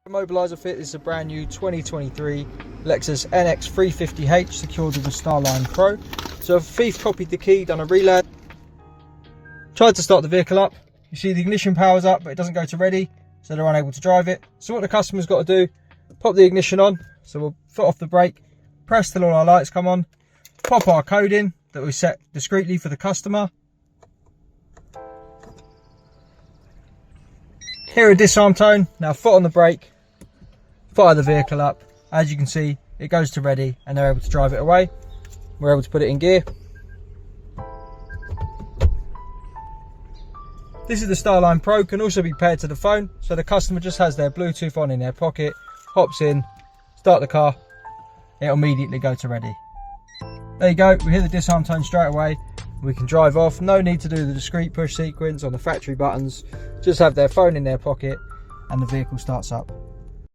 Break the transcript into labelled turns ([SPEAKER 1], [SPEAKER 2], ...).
[SPEAKER 1] Immobiliser Fit is a brand new 2023 Lexus NX350h secured with a Starline Pro. So a thief copied the key, done a reload, tried to start the vehicle up. You see the ignition power's up, but it doesn't go to ready, so they're unable to drive it. So what the customer's got to do, pop the ignition on. So we'll foot off the brake, press till all our lights come on, pop our code in that we set discreetly for the customer. Hear a disarm tone. Now foot on the brake, fire the vehicle up. As you can see, it goes to ready and they're able to drive it away. We're able to put it in gear. This is the Starline Pro, can also be paired to the phone, so the customer just has their Bluetooth on in their pocket, hops in, start the car, it'll immediately go to ready. There you go, we hear the disarm tone straight away, we can drive off, no need to do the discrete push sequence on the factory buttons, just have their phone in their pocket and the vehicle starts up.